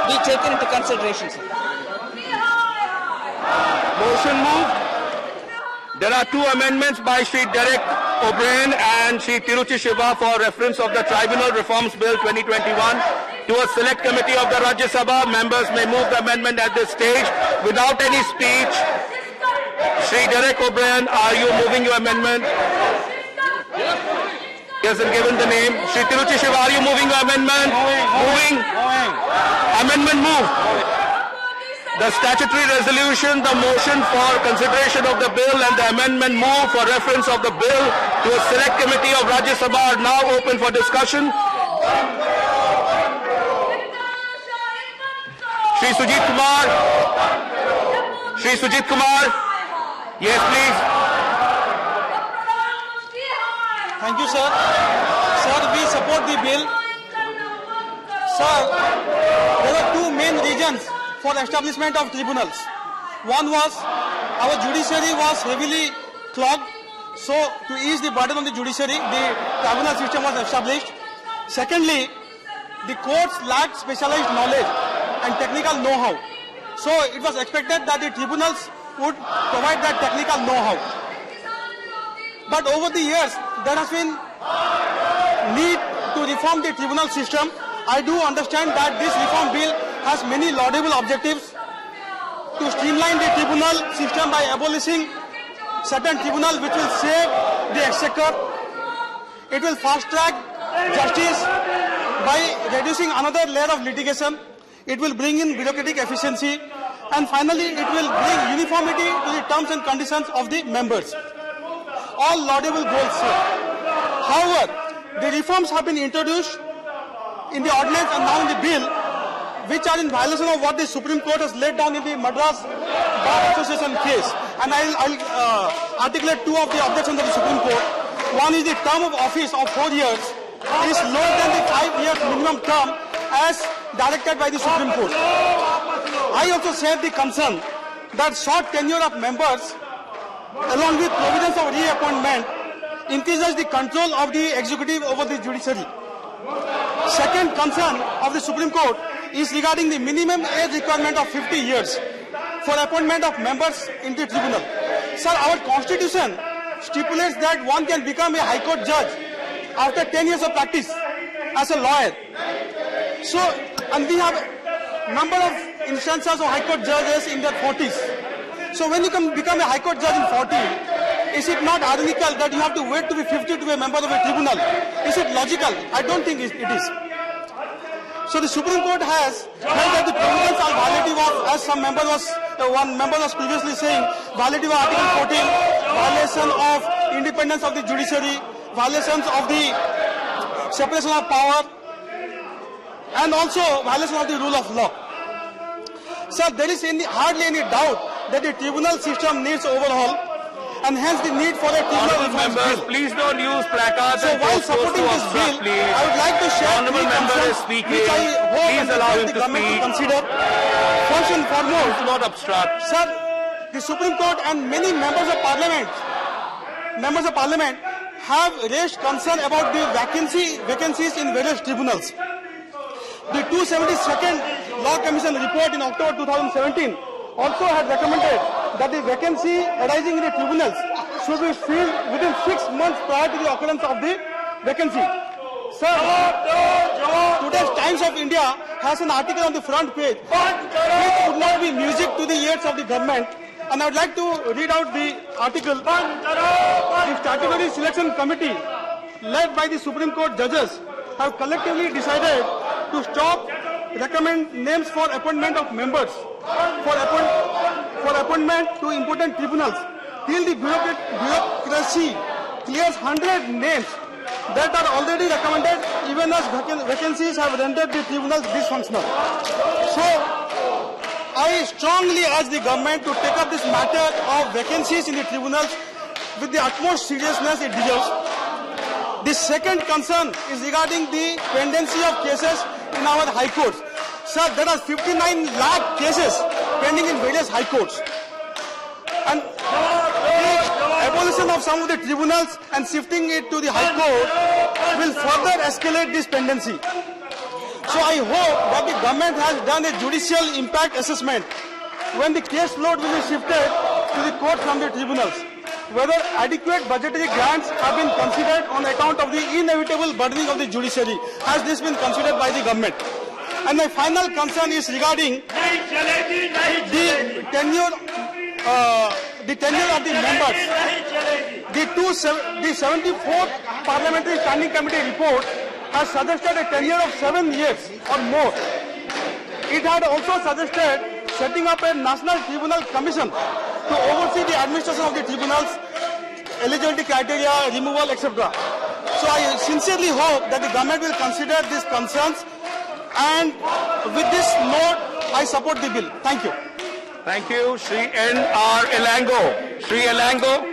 be taken into consideration, sir. Motion moved. There are two amendments by Sri Derek O'Brien and Sri Tiruchi Shiva for reference of the Tribunal Reforms Bill 2021 to a select committee of the Rajya Sabha. Members may move the amendment at this stage without any speech. Sri Derek O'Brien, are you moving your amendment? He hasn't given the name. Sri Tiruchi Shiva, are you moving your amendment? Moving. Amendment moved. The statutory resolution, the motion for consideration of the bill and the amendment move for reference of the bill to a select committee of Rajya Sabha are now open for discussion. Shri Sujit Kumar. Shri Sujit Kumar. Yes, please. Thank you, sir. Sir, we support the bill. Sir, there are two main reasons for establishment of tribunals. One was our judiciary was heavily clogged, so to ease the burden on the judiciary, the tribunal system was established. Secondly, the courts lacked specialized knowledge and technical know-how, so it was expected that the tribunals would provide that technical know-how. But over the years, there has been need to reform the tribunal system. I do understand that this reform bill has many laudable objectives to streamline the tribunal system by abolishing certain tribunals which will save the exchequer. It will fast-track justice by reducing another layer of litigation. It will bring in bureaucratic efficiency, and finally it will bring uniformity to the terms and conditions of the members. All laudable goals, sir. However, the reforms have been introduced in the ordinance and now in the bill, which are in violation of what the Supreme Court has laid down in the Madras Bar Association case. And I'll articulate two of the objections of the Supreme Court. One is the term of office of 4 years is lower than the 5-year minimum term as directed by the Supreme Court. I also share the concern that short tenure of members along with provisions of reappointment increases the control of the executive over the judiciary. Second concern of the Supreme Court is regarding the minimum age requirement of 50 years for appointment of members in the tribunal. Sir, our constitution stipulates that one can become a High Court judge after 10 years of practice as a lawyer. So, and we have a number of instances of High Court judges in their 40s. So when you can become a High Court judge in 40, is it not ironical that you have to wait to be 50 to be a member of a tribunal? Is it logical? I don't think it is. So the Supreme Court has held that the provisions are violative of, as one member was previously saying, violative of Article 14, violation of independence of the judiciary, violations of the separation of power, and also violation of the rule of law. Sir, there is hardly any doubt that the tribunal system needs overhaul, and hence the need for a tribunal reform bill. Please don't use placards. So while supporting this bill, I would like to share three concerns which I hope and request the government to consider. First and foremost, Do not obstruct. sir, the Supreme Court and many members of Parliament have raised concern about the vacancies in various tribunals. The 272nd Law Commission report in October 2017 also had recommended that the vacancy arising in the tribunals should be filled within 6 months prior to the occurrence of the vacancy. Sir, today's Times of India has an article on the front page which would not be music to the ears of the government, and I would like to read out the article. The Statutory Selection Committee led by the Supreme Court judges have collectively decided to stop recommend names for appointment of members for appointment to important tribunals till the bureaucracy clears 100 names that are already recommended, even as vacancies have rendered the tribunals dysfunctional. So, I strongly urge the government to take up this matter of vacancies in the tribunals with the utmost seriousness it deserves. The second concern is regarding the pendency of cases in our high courts. Sir, there are 59 lakh cases pending in various high courts. And the abolition of some of the tribunals and shifting it to the high court will further escalate this pendency. So I hope that the government has done a judicial impact assessment when the case load will be shifted to the court from the tribunals. Whether adequate budgetary grants have been considered on account of the inevitable burdening of the judiciary. Has this been considered by the government? And my final concern is regarding the tenure of the members. The 74th Parliamentary Standing Committee report has suggested a tenure of 7 years or more. It had also suggested setting up a National Tribunal Commission to oversee the administration of the tribunals, eligibility criteria, removal, etc. So I sincerely hope that the government will consider these concerns, and with this note, I support the bill. Thank you. Thank you, Shri N.R. Elango. Shri Elango.